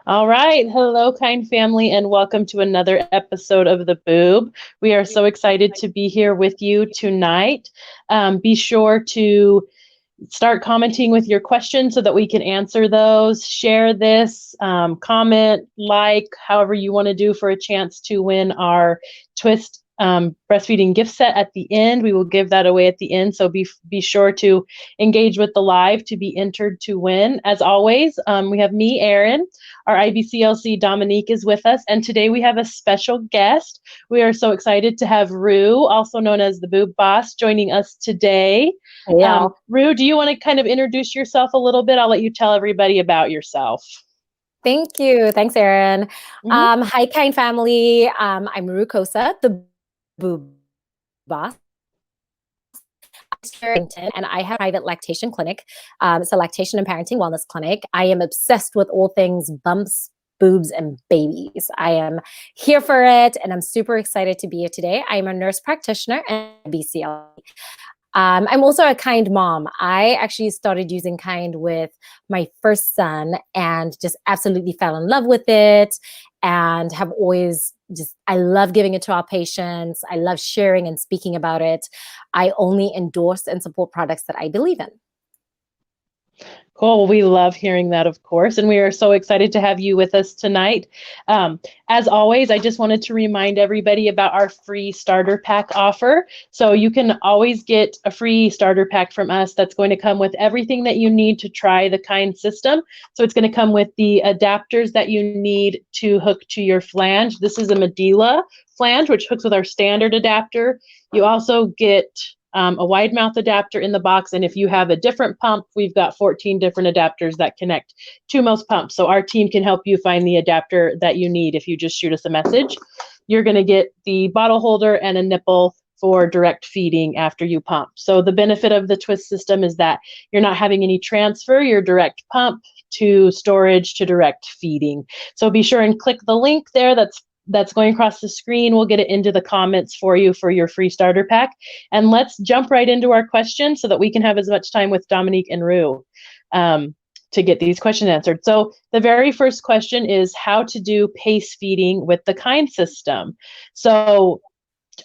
All right. Hello, kind family, and welcome to another episode of the Boob. We are so excited to be here with you tonight. Be sure to start commenting with your questions so that we can answer those. Share this, comment, like, however you want to do for a chance to win our Twist breastfeeding gift set at the end. We will give that away at the end, so be sure to engage with the live to be entered to win. As always, we have me, Erin. Our IBCLC Dominique is with us, and today we have a special guest. We are so excited to have Rue, also known as the Boob Boss, joining us today. Yeah. Rue, do you want to kind of introduce yourself a little bit? I'll let you tell everybody about yourself. Thank you. Thanks, Erin. Mhm. Hi, kind family. I'm Rukosa, the Boob Boss. And I have a private lactation clinic. It's a lactation and parenting wellness clinic. I am obsessed with all things bumps, boobs, and babies. I am here for it, and I'm super excited to be here today. I am a nurse practitioner and BCL. I'm also a kind mom. I actually started using kind with my first son and just absolutely fell in love with it and have always I love giving it to our patients. I love sharing and speaking about it. I only endorse and support products that I believe in. Cool. Well, we love hearing that, of course, and we are so excited to have you with us tonight. As always, I just wanted to remind everybody about our free starter pack offer. So you can always get a free starter pack from us that's going to come with everything that you need to try the kind system. So it's going to come with the adapters that you need to hook to your flange. This is a Medela flange, which hooks with our standard adapter. You also get a wide mouth adapter in the box. And if you have a different pump, we've got 14 different adapters that connect to most pumps. So our team can help you find the adapter that you need if you just shoot us a message. You're going to get the bottle holder and a nipple for direct feeding after you pump. So the benefit of the Twist system is that you're not having any transfer, your direct pump to storage to direct feeding. So be sure and click the link there that's going across the screen. We'll get it into the comments for you for your free starter pack. And let's jump right into our questions so that we can have as much time with Dominique and Rue to get these questions answered. So the very first question is how to do pace feeding with the kind system. So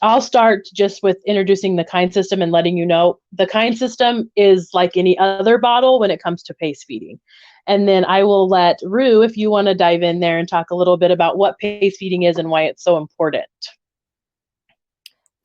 I'll start just with introducing the kind system and letting you know the kind system is like any other bottle when it comes to pace feeding. And then I will let Rue, if you want to dive in there and talk a little bit about what pace feeding is and why it's so important.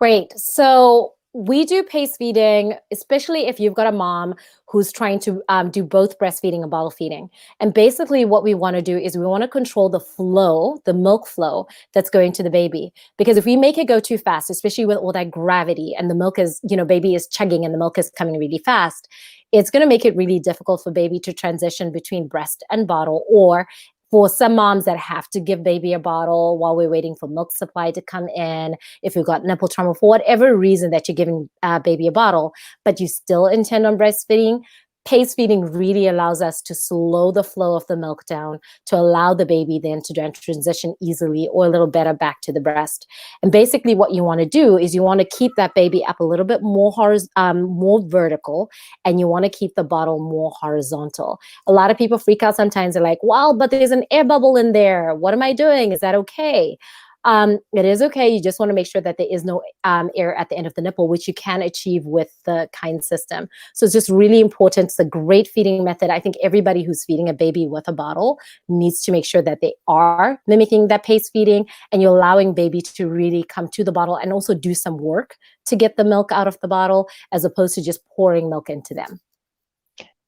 Great. So we do pace feeding, especially if you've got a mom who's trying to do both breastfeeding and bottle feeding. And basically what we want to do is we want to control the flow, the milk flow that's going to the baby. Because if we make it go too fast, especially with all that gravity and the milk is, baby is chugging and the milk is coming really fast, it's going to make it really difficult for baby to transition between breast and bottle, or for some moms that have to give baby a bottle while we're waiting for milk supply to come in, if you've got nipple trauma, for whatever reason that you're giving baby a bottle, but you still intend on breastfeeding, pace feeding really allows us to slow the flow of the milk down to allow the baby then to transition easily or a little better back to the breast. And basically what you want to do is you want to keep that baby up a little bit more more vertical, and you want to keep the bottle more horizontal. A lot of people freak out sometimes. They're like, well, but there's an air bubble in there. What am I doing? Is that okay? It is okay. You just want to make sure that there is no air at the end of the nipple, which you can achieve with the kind system. So it's just really important. It's a great feeding method. I think everybody who's feeding a baby with a bottle needs to make sure that they are mimicking that pace feeding, and you're allowing baby to really come to the bottle and also do some work to get the milk out of the bottle, as opposed to just pouring milk into them.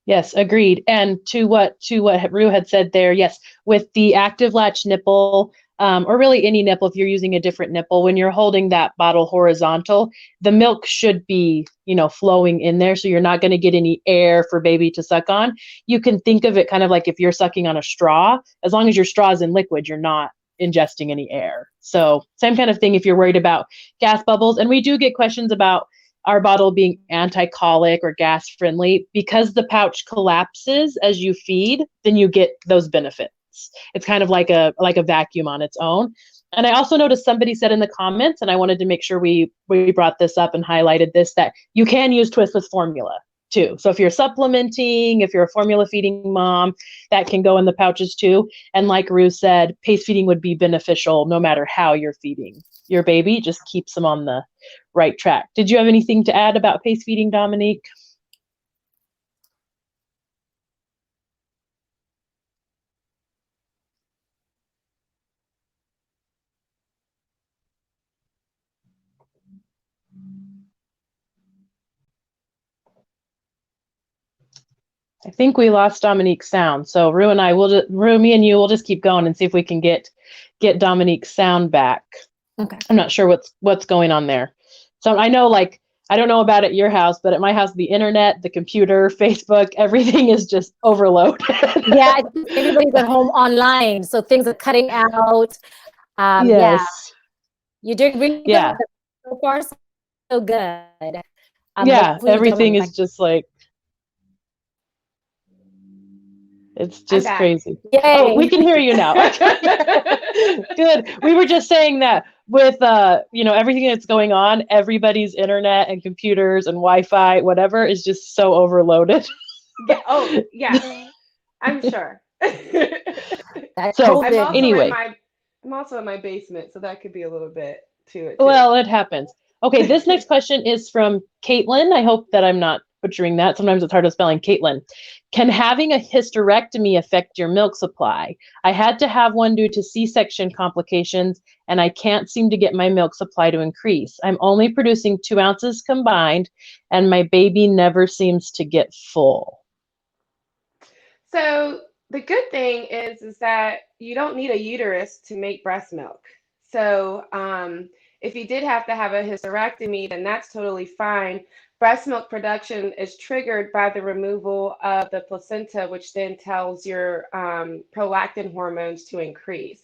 Yes, agreed. And to what Rue had said there, yes, with the active latch nipple, or really any nipple, if you're using a different nipple, when you're holding that bottle horizontal, the milk should be, flowing in there. So you're not going to get any air for baby to suck on. You can think of it kind of like if you're sucking on a straw, as long as your straw is in liquid, you're not ingesting any air. So same kind of thing if you're worried about gas bubbles. And we do get questions about our bottle being anti-colic or gas friendly. Because the pouch collapses as you feed, then you get those benefits. It's kind of like a vacuum on its own. And I also noticed somebody said in the comments, and I wanted to make sure we brought this up and highlighted this, that you can use Twist with formula. too. So if you're supplementing, if you're a formula feeding mom, that can go in the pouches too. And like Rue said, pace feeding would be beneficial no matter how you're feeding your baby, just keeps them on the right track. Did you have anything to add about pace feeding, Dominique? I think we lost Dominique's sound. So Rue and I will Rue, me and you will just keep going and see if we can get Dominique's sound back. Okay. I'm not sure what's going on there. So I know, like, I don't know about at your house, but at my house, the internet, the computer, Facebook, everything is just overloaded. Yeah, everybody's at home online, so things are cutting out. Yes. Yeah, you're doing really Yeah. good so far, so good. Yeah, everything is just like, it's just crazy. Yay. Oh, we can hear you now. Good. We were just saying that with everything that's going on, everybody's internet and computers and Wi-Fi, whatever, is just so overloaded. Yeah. Oh, yeah. I'm sure. So I'm also in my basement, so that could be a little bit to it too. Well, it happens. Okay, this next question is from Caitlin. I hope that I'm not butchering that. Sometimes it's hard to spelling. Caitlin, can having a hysterectomy affect your milk supply? I had to have one due to C-section complications, and I can't seem to get my milk supply to increase. I'm only producing 2 ounces combined, and my baby never seems to get full. So the good thing is that you don't need a uterus to make breast milk. So if you did have to have a hysterectomy, then that's totally fine. Breast milk production is triggered by the removal of the placenta, which then tells your prolactin hormones to increase.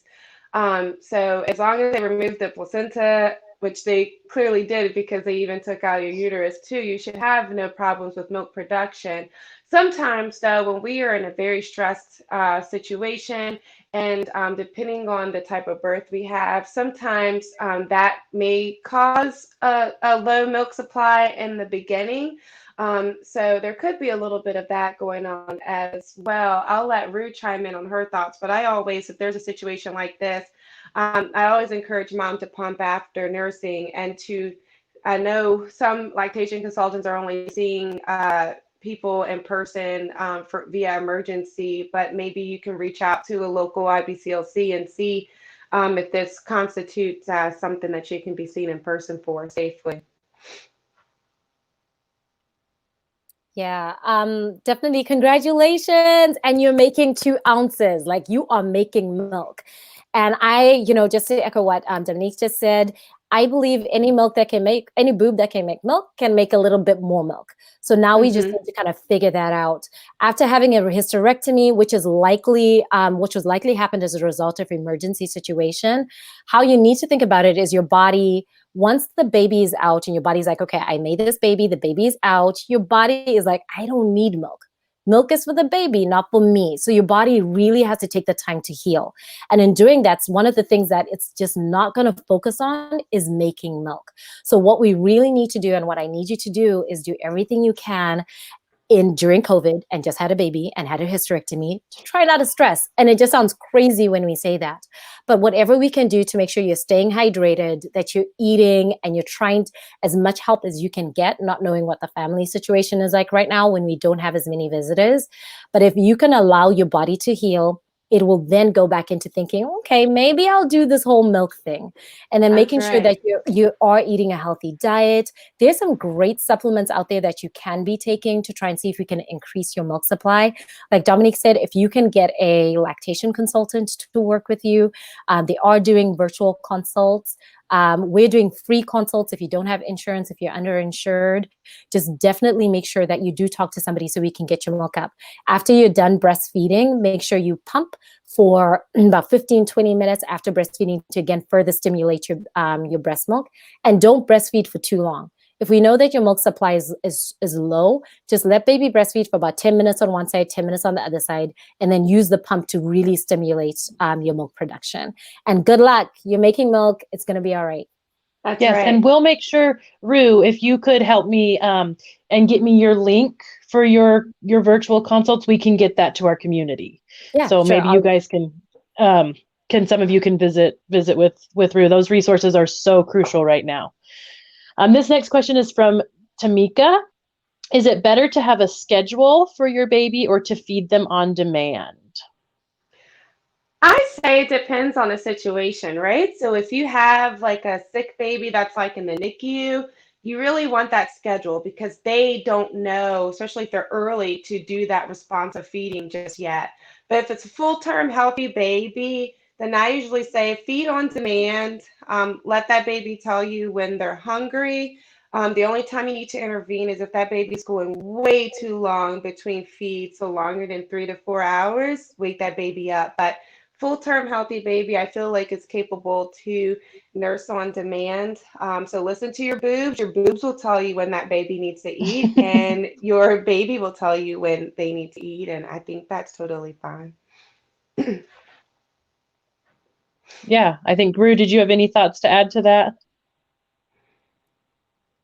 So as long as they remove the placenta, which they clearly did because they even took out your uterus too, you should have no problems with milk production. Sometimes, though, when we are in a very stressed situation, and depending on the type of birth we have, sometimes that may cause a low milk supply in the beginning. So there could be a little bit of that going on as well. I'll let Rue chime in on her thoughts, but I always, if there's a situation like this, I always encourage mom to pump after nursing and I know some lactation consultants are only seeing people in person via emergency, but maybe you can reach out to a local IBCLC and see if this constitutes something that you can be seen in person for safely. Yeah, definitely. Congratulations. And you're making 2 ounces, like you are making milk. And just to echo what Dominique just said, I believe any boob that can make milk can make a little bit more milk. So now we just need to kind of figure that out. After having a hysterectomy, which was likely happened as a result of emergency situation, how you need to think about it is your body, once the baby is out and your body's like, okay, I made this baby, the baby's out, your body is like, I don't need milk. Milk is for the baby, not for me. So your body really has to take the time to heal. And in doing that, one of the things that it's just not going to focus on is making milk. So what we really need to do, and what I need you to do, is do everything you can during COVID and just had a baby and had a hysterectomy to try not to stress. And it just sounds crazy when we say that. But whatever we can do to make sure you're staying hydrated, that you're eating, and you're trying as much help as you can get, not knowing what the family situation is like right now when we don't have as many visitors. But if you can allow your body to heal, it will then go back into thinking, okay, maybe I'll do this whole milk thing. And then making sure that you are eating a healthy diet. There's some great supplements out there that you can be taking to try and see if we can increase your milk supply. Like Dominique said, if you can get a lactation consultant to work with you, they are doing virtual consults. We're doing free consults if you don't have insurance, if you're underinsured. Just definitely make sure that you do talk to somebody so we can get your milk up. After you're done breastfeeding, make sure you pump for about 15-20 minutes after breastfeeding to again further stimulate your breast milk. And don't breastfeed for too long. If we know that your milk supply is low, just let baby breastfeed for about 10 minutes on one side, 10 minutes on the other side, and then use the pump to really stimulate your milk production. And good luck. You're making milk. It's going to be all right. That's right. And we'll make sure, Rue, if you could help me and get me your link for your virtual consults, we can get that to our community. Yeah, So sure. maybe you guys some of you can visit with Rue. Those resources are so crucial right now. This next question is from Tamika. Is it better to have a schedule for your baby or to feed them on demand? I say it depends on the situation, right? So if you have like a sick baby that's like in the NICU, you really want that schedule because they don't know, especially if they're early, to do that responsive feeding just yet. But if it's a full-term healthy baby, then I usually say feed on demand. Let that baby tell you when they're hungry. The only time you need to intervene is if that baby's going way too long between feeds, so longer than 3 to 4 hours, wake that baby up. But full-term healthy baby, I feel like is capable to nurse on demand. So listen to your boobs. Your boobs will tell you when that baby needs to eat, and your baby will tell you when they need to eat. And I think that's totally fine. Yeah, I think, Rue, did you have any thoughts to add to that?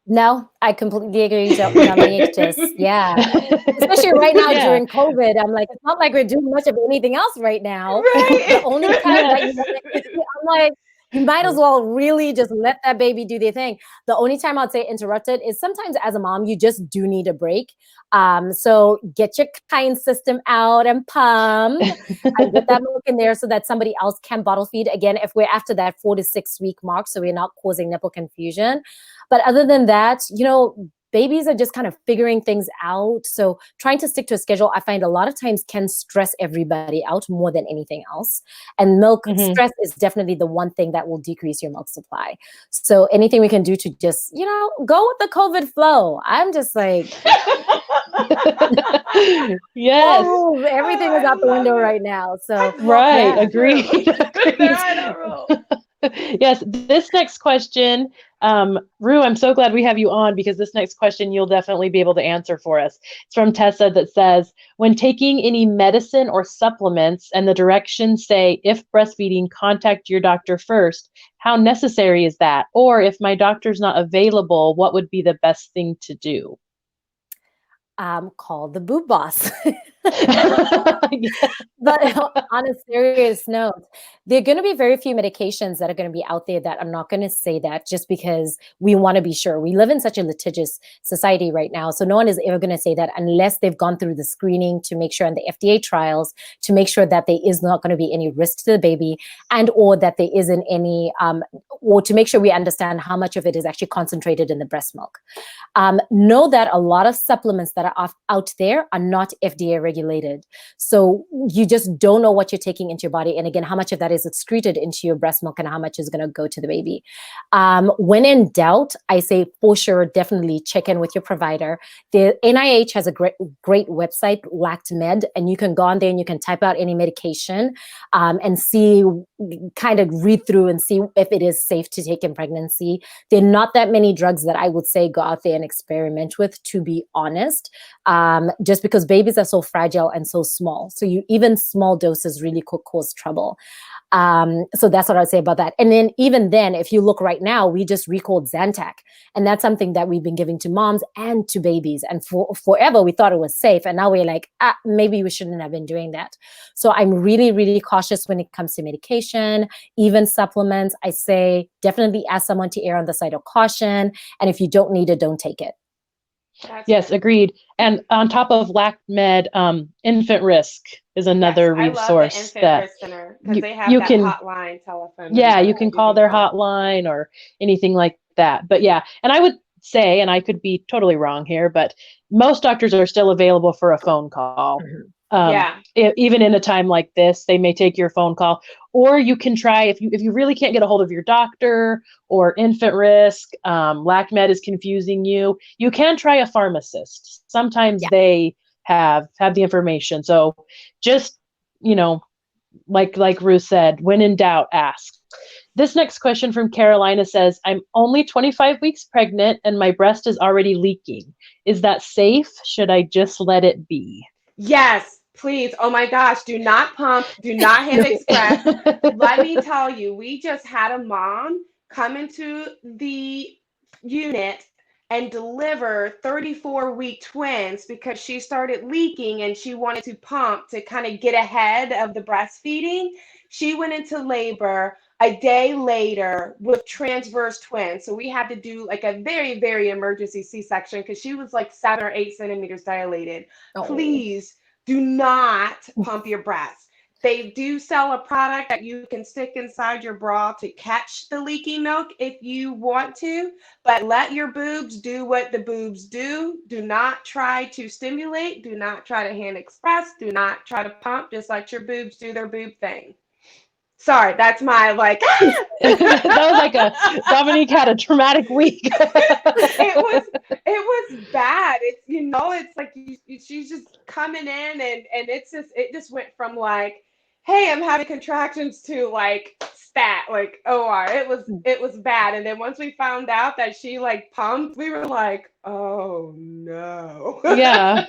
No, I completely agree, Dominique. Just, yeah. Especially right now Yeah. during COVID, I'm like, it's not like we're doing much of anything else right now. Right. The only time that you want to, I'm like, you might as well really just let that baby do their thing. The only time I'd say interrupted is sometimes as a mom, you just do need a break. So get your kind system out and pump and get that milk in there so that somebody else can bottle feed. Again, if we're after that 4 to 6 week mark, so we're not causing nipple confusion. But other than that, babies are just kind of figuring things out. So trying to stick to a schedule, I find a lot of times can stress everybody out more than anything else. And milk stress is definitely the one thing that will decrease your milk supply. So anything we can do to just, go with the COVID flow. I'm just like, yes. Everything is out the window right now. So Right. yeah. Agreed. I don't know. Yes, this next question, Rue, I'm so glad we have you on because this next question you'll definitely be able to answer for us. It's from Tessa that says, when taking any medicine or supplements and the directions say, if breastfeeding, contact your doctor first, how necessary is that? Or if my doctor's not available, what would be the best thing to do? Call the boob boss. Yeah. But on a serious note, there are going to be very few medications that are going to be out there that I'm not going to say that just because we want to be sure. We live in such a litigious society right now. So no one is ever going to say that unless they've gone through the screening to make sure, and the FDA trials to make sure that there is not going to be any risk to the baby and or that there isn't any, or to make sure we understand how much of it is actually concentrated in the breast milk. Know that a lot of supplements that are out there are not FDA regulated. So you just don't know what you're taking into your body. And again, how much of that is excreted into your breast milk and how much is going to go to the baby. When in doubt, I say for sure, definitely check in with your provider. The NIH has a great website, LactMed, and you can go on there and you can type out any medication and see, kind of read through and see if it is safe to take in pregnancy. There are not that many drugs that I would say go out there and experiment with, to be honest, just because babies are so fragile and so small. So even small doses really could cause trouble. So that's what I would say about that. And then even then, if you look right now, we just recalled Zantac. And that's something that we've been giving to moms and to babies. And forever, we thought it was safe. And now we're like, maybe we shouldn't have been doing that. So I'm really, really cautious when it comes to medication, even supplements. I say definitely ask someone to err on the side of caution. And if you don't need it, don't take it. Yes, agreed. And on top of LactMed, Infant Risk is another resource that Risk Center because they have you that can hotline telephone. Yeah, number you can that call their hotline or anything like that. But yeah, and I would say, and I could be totally wrong here, but most doctors are still available for a phone call. Even in a time like this, they may take your phone call, or you can try if you really can't get a hold of your doctor or Infant Risk, LactMed is confusing you. You can try a pharmacist. Sometimes they have the information. So just like Ruth said, when in doubt, ask. This next question from Carolina says, I'm only 25 weeks pregnant and my breast is already leaking. Is that safe? Should I just let it be? Yes, please. Oh my gosh. Do not pump. Do not hit express. Let me tell you, we just had a mom come into the unit and deliver 34-week twins because she started leaking and she wanted to pump to kind of get ahead of the breastfeeding. She went into labor a day later with transverse twins. So we had to do like a very, very emergency C-section because she was like 7 or 8 centimeters dilated. Oh. Please do not pump your breast. They do sell a product that you can stick inside your bra to catch the leaky milk if you want to, but let your boobs do what the boobs do. Do not try to stimulate. Do not try to hand express. Do not try to pump. Just let your boobs do their boob thing. Sorry, that's my like. That was like Dominique had a traumatic week. it was bad. It's it's like she's just coming in and it just went from like, hey, I'm having contractions to like stat, like OR. It was bad. And then once we found out that she like pumped, we were like, oh no. Yeah.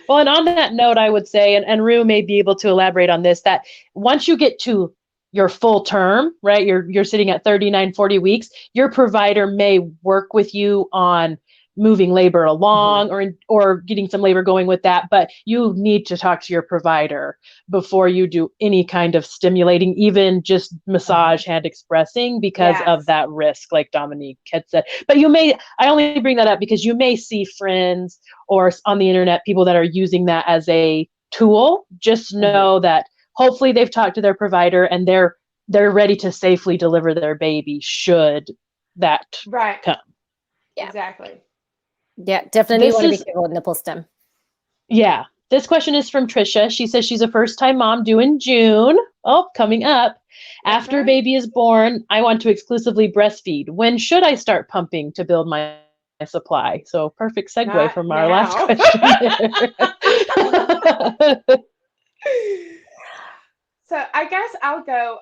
Well, and on that note, I would say, and Rue may be able to elaborate on this, that once you get to your full term, right? You're sitting at 39, 40 weeks, your provider may work with you on moving labor along or getting some labor going with that, but you need to talk to your provider before you do any kind of stimulating, even just massage, hand expressing, because of that risk, like Dominique had said. But I only bring that up because you may see friends or on the internet, people that are using that as a tool. Just know that hopefully they've talked to their provider and they're ready to safely deliver their baby should that come. Yeah. Exactly. Yeah, definitely want to be careful with nipple stim. Yeah. This question is from Trisha. She says she's a first-time mom due in June. Oh, coming up. After baby is born, I want to exclusively breastfeed. When should I start pumping to build my supply? So perfect segue from our last question. So I guess I'll go.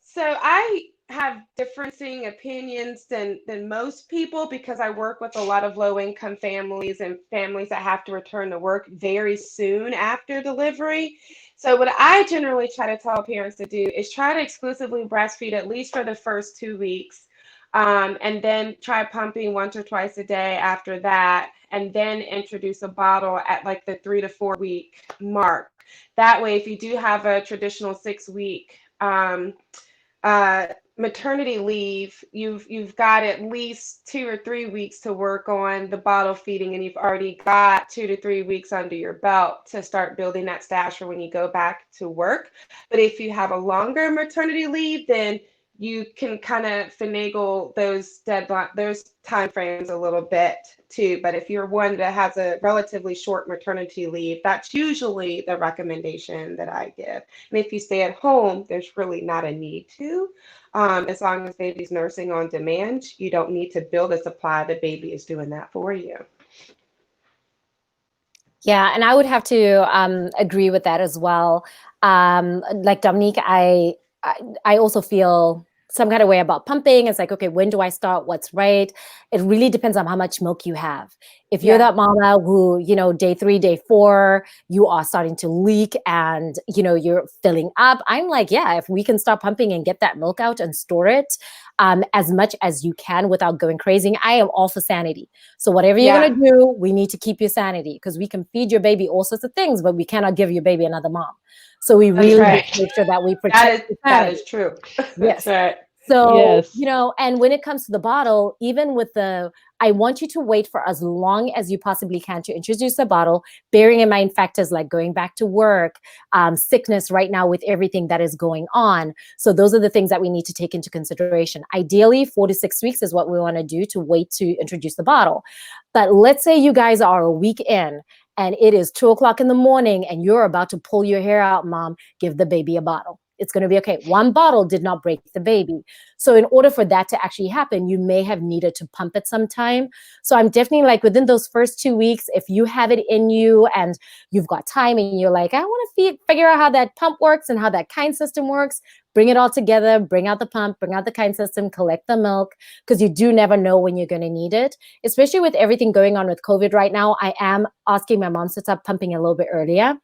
So I have differing opinions than most people because I work with a lot of low-income families and families that have to return to work very soon after delivery. So what I generally try to tell parents to do is try to exclusively breastfeed at least for the first 2 weeks, and then try pumping once or twice a day after that, and then introduce a bottle at like the 3 to 4 week mark. That way, if you do have a traditional 6 week maternity leave, you've got at least 2 or 3 weeks to work on the bottle feeding, and you've already got 2 to 3 weeks under your belt to start building that stash for when you go back to work. But if you have a longer maternity leave, then you can kind of finagle those time frames a little bit too. But if you're one that has a relatively short maternity leave, that's usually the recommendation that I give. And if you stay at home, there's really not a need to. As long as baby's nursing on demand, you don't need to build a supply. The baby is doing that for you. Yeah, and I would have to agree with that as well. Like Dominique, I also feel some kind of way about pumping. It's like, okay, when do I start? What's right? It really depends on how much milk you have. If you're that mama who, day 3, day 4, you are starting to leak and, you're filling up, I'm like, yeah, if we can start pumping and get that milk out and store it as much as you can without going crazy, I am all for sanity. So whatever you're going to do, we need to keep your sanity because we can feed your baby all sorts of things, but we cannot give your baby another mom. So we really need to make sure that we protect that is true. Yes. That's right. So, and when it comes to the bottle, even with I want you to wait for as long as you possibly can to introduce the bottle, bearing in mind factors like going back to work, sickness right now with everything that is going on. So those are the things that we need to take into consideration. Ideally, 4 to 6 weeks is what we want to do to wait to introduce the bottle. But let's say you guys are a week in and it is 2 o'clock in the morning and you're about to pull your hair out, mom, give the baby a bottle. It's going to be okay. One bottle did not break the baby. So in order for that to actually happen, you may have needed to pump it sometime. So I'm definitely like within those first 2 weeks, if you have it in you and you've got time and you're like, I want to figure out how that pump works and how that kind system works, bring it all together, bring out the pump, bring out the kind system, collect the milk, because you do never know when you're going to need it. Especially with everything going on with COVID right now, I am asking my moms to stop pumping a little bit earlier.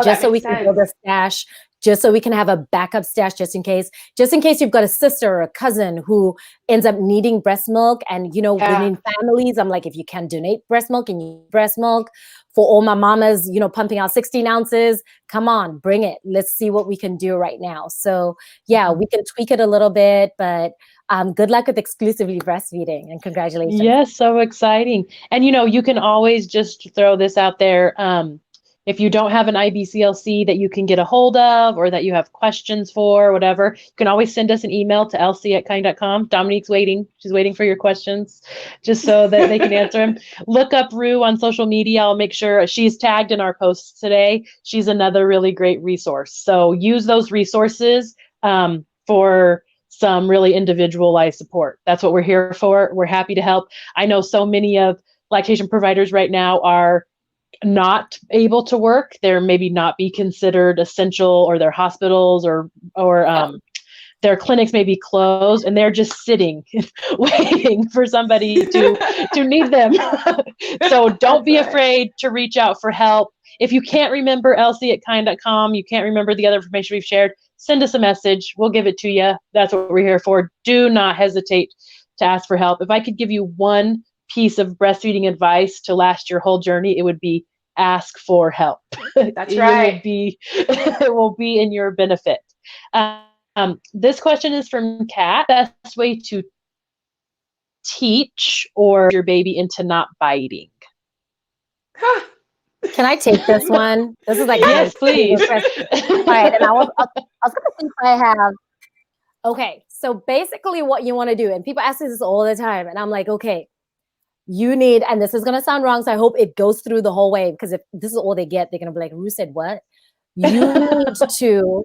Just so we can build a stash just so we can have a backup stash just in case you've got a sister or a cousin who ends up needing breast milk. And, you know, within families, I'm like, if you can donate breast milk and you need breast milk for all my mamas, you know, pumping out 16 ounces, come on, bring it. Let's see what we can do right now. So yeah, we can tweak it a little bit, but good luck with exclusively breastfeeding, and congratulations. Yes, so exciting. And, you know, you can always just throw this out there. If you don't have an IBCLC that you can get a hold of or that you have questions for, whatever, you can always send us an email to lc@kind.com. Dominique's waiting. She's waiting for your questions just so that they can answer them. Look up Rue on social media. I'll make sure she's tagged in our posts today. She's another really great resource. So use those resources for some really individualized support. That's what we're here for. We're happy to help. I know so many of lactation providers right now are not able to work. They're maybe not be considered essential, or their hospitals or their clinics may be closed, and they're just sitting waiting for somebody to need them. So don't be afraid to reach out for help. If you can't remember lc@kind.com, you can't remember the other information we've shared, send us a message. We'll give it to you. That's what we're here for. Do not hesitate to ask for help. If I could give you one piece of breastfeeding advice to last your whole journey, it would be ask for help. That's right. It will be in your benefit. This question is from Kat. Best way to teach or your baby into not biting? Can I take this one? This is like, yes, please. All right, and I was gonna see if I have. Okay, so basically, what you want to do, and people ask me this all the time, and I'm like, okay, you need, and this is gonna sound wrong, so I hope it goes through the whole way, because if this is all they get, they're gonna be like, Rue said what? You need to.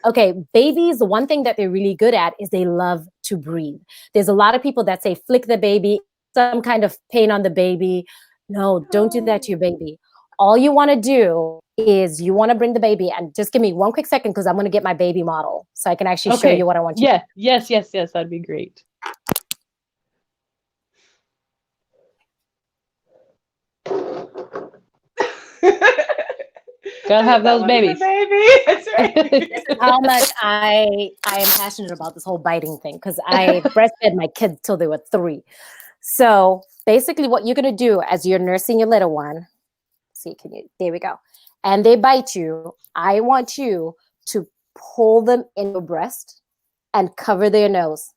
Okay, babies, the one thing that they're really good at is they love to breathe. There's a lot of people that say flick the baby, some kind of pain on the baby. No, don't do that to your baby. All you want to do is you want to bring the baby, and just give me one quick second because I'm going to get my baby model so I can actually show you what I want you to do. Yes, that'd be great. Gotta have those babies. Baby. That's right. This is how much I am passionate about this whole biting thing, because I breastfed my kids till they were 3. So basically what you're going to do as you're nursing your little one, there we go. And they bite you. I want you to pull them in your breast and cover their nose.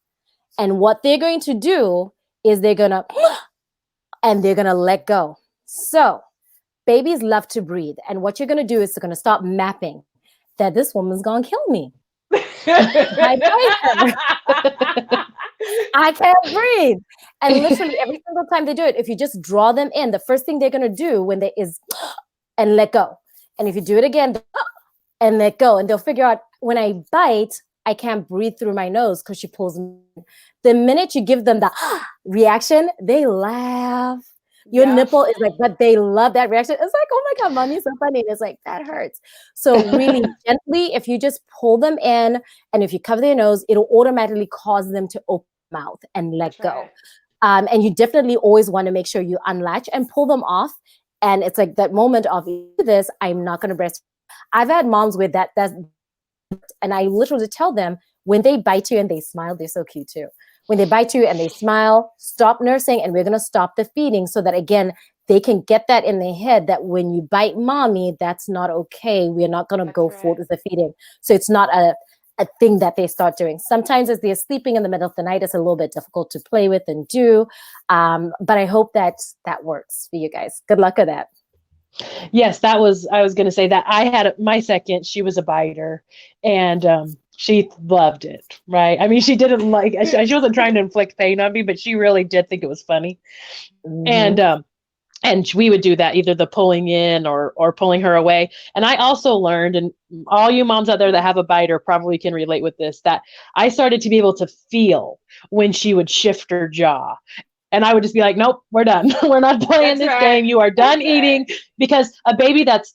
And what they're going to do is they're going to let go. So babies love to breathe. And what you're going to do is they're going to start mapping that this woman's going to kill me. I can't breathe. And literally every single time they do it, if you just draw them in, the first thing they're going to do when they is and let go. And if you do it again and let go, and they'll figure out, when I bite, I can't breathe through my nose because she pulls me. The minute you give them the reaction, they laugh. Your nipple is like, but they love that reaction. It's like, oh my God, mommy's so funny. And it's like, that hurts. So really gently, if you just pull them in and if you cover their nose, it'll automatically cause them to open their mouth and let go. And you definitely always want to make sure you unlatch and pull them off. And it's like that moment of this, I'm not going to breastfeed. I've had moms with that, and I literally tell them, when they bite you and they smile, they're so cute too. When they bite you and they smile, stop nursing, and we're going to stop the feeding so that, again, they can get that in their head that when you bite mommy, that's not okay. We're not going to go forward with the feeding. So it's not a thing that they start doing. Sometimes as they're sleeping in the middle of the night, it's a little bit difficult to play with and do. But I hope that works for you guys. Good luck with that. Yes, I was going to say that. I had my second, she was a biter, and she loved it, right? I mean, she didn't she wasn't trying to inflict pain on me, but she really did think it was funny. Mm-hmm. And we would do that, either the pulling in or pulling her away. And I also learned, and all you moms out there that have a biter probably can relate with this, that I started to be able to feel when she would shift her jaw. And I would just be like, nope, we're done. We're not playing this game. You are done eating. Because a baby that's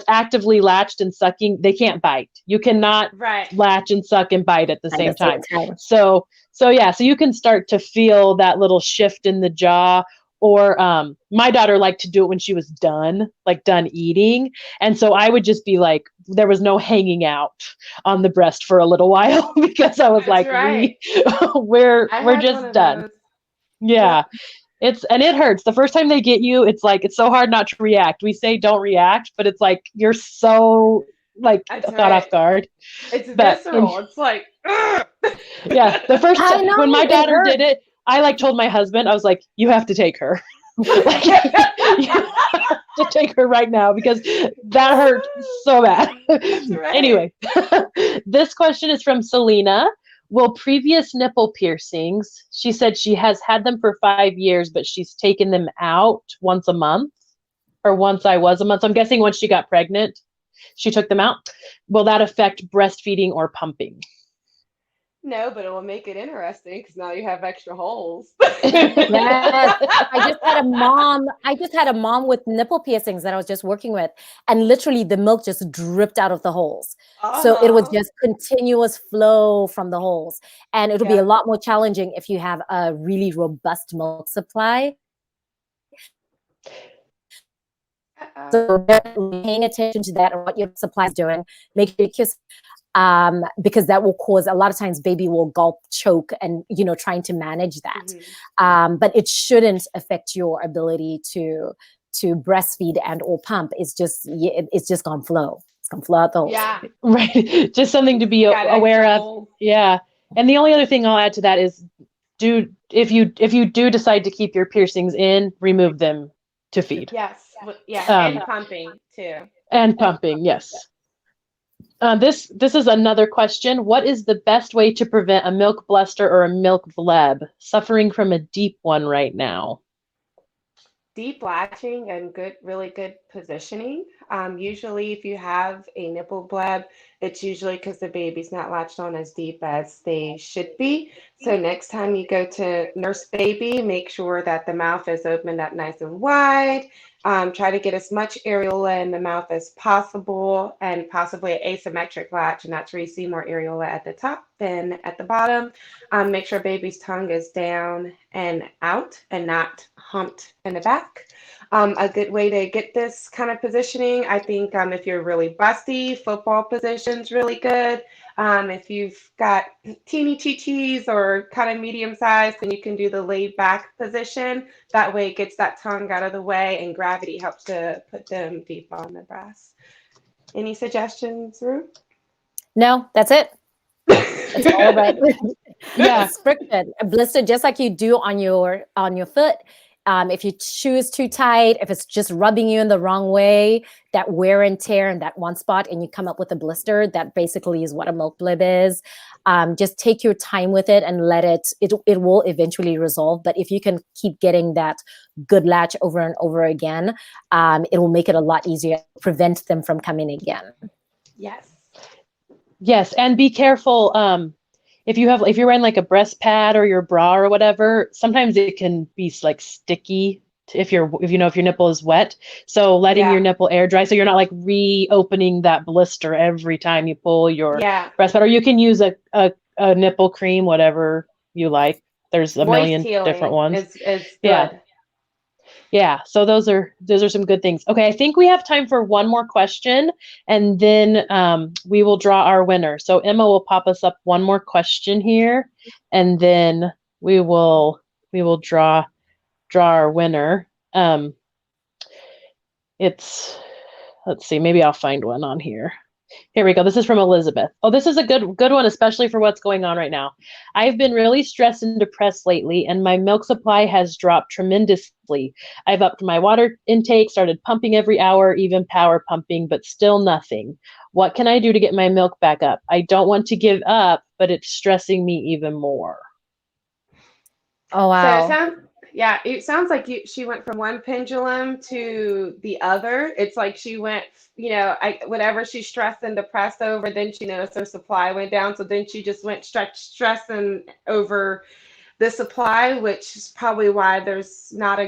actively latched and sucking, they can't bite. You cannot latch and suck and bite at the same time. So you can start to feel that little shift in the jaw, or my daughter liked to do it when she was done eating. And so I would just be like, there was no hanging out on the breast for a little while because I was That's like, right. we're I had one just of done. those. Yeah. Yep. And it hurts. The first time they get you, it's like, it's so hard not to react. We say don't react, but it's like, you're so like That's caught off right. guard. It's But visceral. It's like, ugh. yeah, the first I time when know my it daughter did hurts. it, I like told my husband, I was like, you have to take her. Like, you have to take her right now because that hurt so bad. That's right. Anyway, this question is from Selena. Will previous nipple piercings, she said she has had them for 5 years, but she's taken them out once a month or once I was a month. So I'm guessing once she got pregnant, she took them out. Will that affect breastfeeding or pumping? No, but it will make it interesting because now you have extra holes. Yes. I just had a mom with nipple piercings that I was just working with, and literally the milk just dripped out of the holes. So it was Uh-huh. just continuous flow from the holes. And it'll be a Yeah. lot more challenging if you have a really robust milk supply. Uh-oh. So definitely paying attention to that and what your supply is doing. Make sure you kiss, because that will cause, a lot of times baby will gulp, choke, and trying to manage that. But it shouldn't affect your ability to breastfeed and or pump. It's just gonna flow. It's gonna flow out the holes. Yeah. Right. Just something to be Got aware extra of. holes. Yeah. And the only other thing I'll add to that is if you do decide to keep your piercings in, remove them to feed. Yes. Yeah. Um, And pumping too. and pumping, yes. This is another question. What is the best way to prevent a milk blister or a milk bleb? Suffering from a deep one right now. Deep latching and really good positioning. Usually, if you have a nipple bleb, it's usually because the baby's not latched on as deep as they should be. So next time you go to nurse baby, make sure that the mouth is opened up nice and wide. Try to get as much areola in the mouth as possible, and possibly an asymmetric latch, and that's where you see more areola at the top than at the bottom. Make sure baby's tongue is down and out and not humped in the back. A good way to get this kind of positioning, I think, if you're really busty, football position's really good. If you've got teeny TTs or kind of medium size, then you can do the laid back position. That way it gets that tongue out of the way and gravity helps to put them deep on the breast. Any suggestions, Rue? No, that's it. It's all right. Yeah. It's friction, a blister, just like you do on your foot. If your shoe is too tight, if it's just rubbing you in the wrong way, that wear and tear in that one spot, and you come up with a blister, that basically is what a milk blib is. Just take your time with it and let it will eventually resolve. But if you can keep getting that good latch over and over again, it will make it a lot easier, prevent them from coming again. Yes. Yes, and be careful. If you're wearing like a breast pad or your bra or whatever, sometimes it can be like sticky if your nipple is wet. So letting your Yeah. nipple air dry, so you're not like reopening that blister every time you pull your Yeah. breast pad. Or you can use a nipple cream, whatever you like. There's a Moist million different healing ones. is Yeah. good. Yeah, so those are some good things. Okay, I think we have time for one more question, and then we will draw our winner. So Emma will pop us up one more question here, and then we will draw our winner. Let's see, maybe I'll find one on here. Here we go. This is from Elizabeth. Oh, this is a good one, especially for what's going on right now. I've been really stressed and depressed lately, and my milk supply has dropped tremendously. I've upped my water intake, started pumping every hour, even power pumping, but still nothing. What can I do to get my milk back up? I don't want to give up, but it's stressing me even more. Oh, So wow. it sounds like she went from one pendulum to the other. It's like she went, whatever she's stressed and depressed over, then she noticed her supply went down. So then she just went stressing over the supply, which is probably why there's not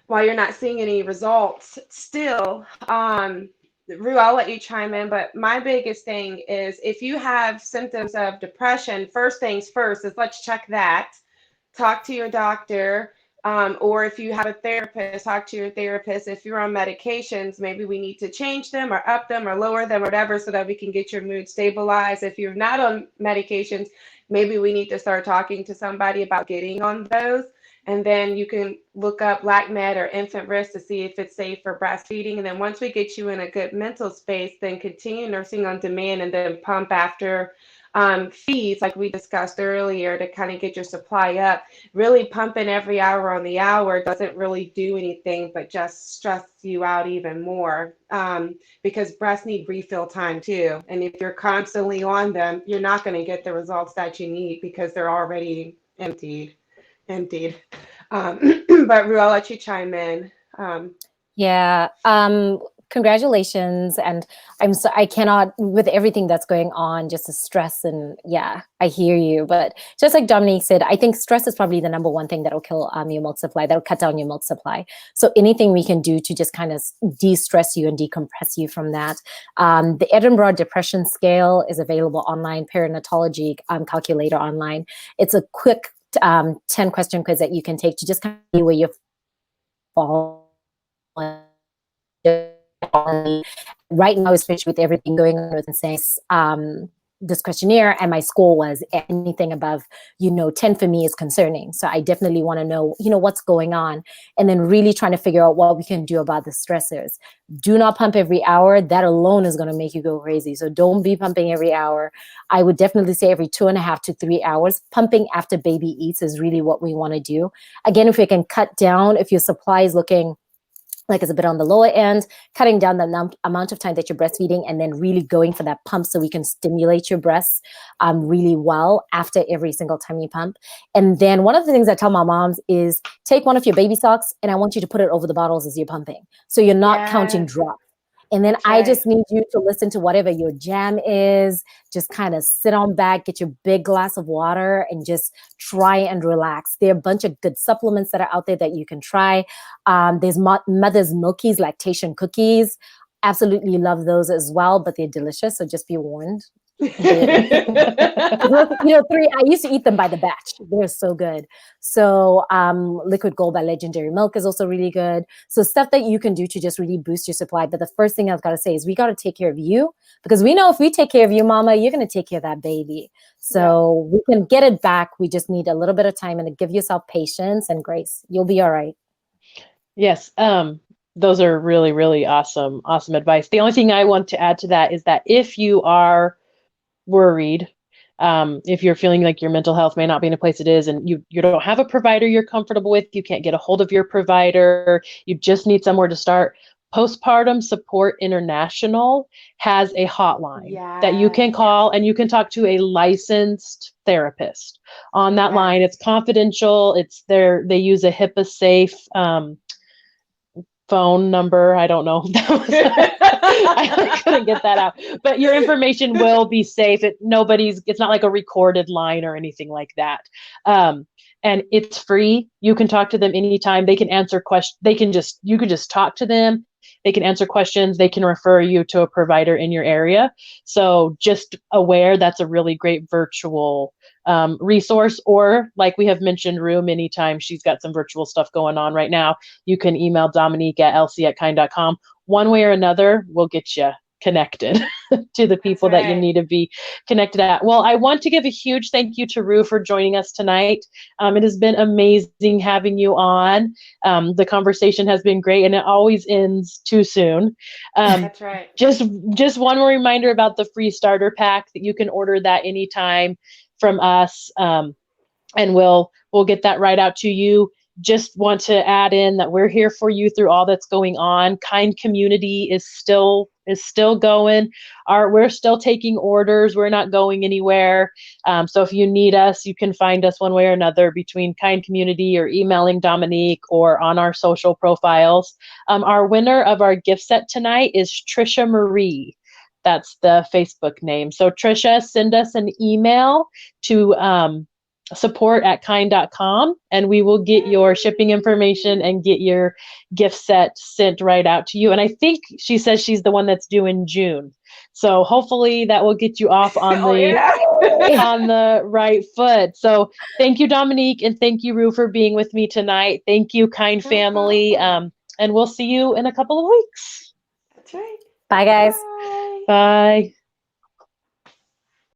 why you're not seeing any results still. Rue, I'll let you chime in, but my biggest thing is if you have symptoms of depression, first things first is let's check that. Talk to your doctor. Or if you have a therapist, talk to your therapist. If you're on medications, maybe we need to change them or up them or lower them or whatever so that we can get your mood stabilized. If you're not on medications, maybe we need to start talking to somebody about getting on those. And then you can look up LacMed or infant risk to see if it's safe for breastfeeding. And then once we get you in a good mental space, then continue nursing on demand and then pump after feeds, like we discussed earlier, to kind of get your supply up. Really pumping every hour on the hour doesn't really do anything but just stress you out even more, because breasts need refill time too. And if you're constantly on them, you're not going to get the results that you need because they're already emptied. But Ru, I'll let you chime in. Yeah. Congratulations. And I cannot, with everything that's going on, just the stress, and yeah, I hear you. But just like Dominique said, I think stress is probably the number one thing that'll kill your milk supply, that'll cut down your milk supply. So anything we can do to just kind of de-stress you and decompress you from that. The Edinburgh Depression Scale is available online, perinatology calculator online. It's a quick 10-question quiz that you can take to just kind of see where you fall. Right now, especially with everything going on with this questionnaire, and my score was anything above 10 for me is concerning. So I definitely want to know what's going on, and then really trying to figure out what we can do about the stressors. Do not pump every hour. That alone is going to make you go crazy. So don't be pumping every hour. I would definitely say every 2.5 to 3 hours. Pumping after baby eats is really what we want to do. Again, if we can cut down, if your supply is looking like it's a bit on the lower end, cutting down the amount of time that you're breastfeeding, and then really going for that pump so we can stimulate your breasts really well after every single time you pump. And then one of the things I tell my moms is take one of your baby socks and I want you to put it over the bottles as you're pumping. So you're not counting drops. And then I just need you to listen to whatever your jam is, just kind of sit on back, get your big glass of water and just try and relax. There are a bunch of good supplements that are out there that you can try. There's Mother's Milky's lactation cookies. Absolutely love those as well, but they're delicious. So just be warned. I used to eat them by the batch. They're so good. So Liquid Gold by Legendary Milk is also really good. So stuff that you can do to just really boost your supply. But the first thing I've got to say is we got to take care of you, because we know if we take care of you, mama, you're going to take care of that baby. So we can get it back. We just need a little bit of time, and to give yourself patience and grace. You'll be all right. Yes. Those are really, really awesome advice. The only thing I want to add to that is that if you are worried, if you're feeling like your mental health may not be in a place it is, and you don't have a provider you're comfortable with, you can't get a hold of your provider, you just need somewhere to start, Postpartum Support International has a hotline that you can call, and you can talk to a licensed therapist on that line. It's confidential. It's they use a HIPAA safe phone number. I don't know. I couldn't get that out, but your information will be safe. It's not like a recorded line or anything like that. And it's free. You can talk to them anytime. They can answer questions. You can just talk to them. They can answer questions. They can refer you to a provider in your area. So just aware that's a really great virtual resource. Or like we have mentioned Rue many times, she's got some virtual stuff going on right now. You can email Dominique at lc@kind.com. One way or another, we'll get you connected to the people that you need to be connected at. Well, I want to give a huge thank you to Rue for joining us tonight. It has been amazing having you on. The conversation has been great, and it always ends too soon. That's right. Just one more reminder about the free starter pack, that you can order that anytime from us, and we'll get that right out to you. Just want to add in that we're here for you through all that's going on. Kind Community is still going. We're still taking orders. We're not going anywhere. So if you need us, you can find us one way or another between Kind Community or emailing Dominique or on our social profiles. Our winner of our gift set tonight is Trisha Marie. That's the Facebook name. So Trisha, send us an email to support@kind.com, and we will get your shipping information and get your gift set sent right out to you. And I think she says she's the one that's due in June. So hopefully that will get you off on Oh, yeah. on the right foot. So thank you, Dominique, and thank you, Rue, for being with me tonight. Thank you, kind No family. problem. And we'll see you in a couple of weeks. That's right. Bye, guys. Bye. Bye.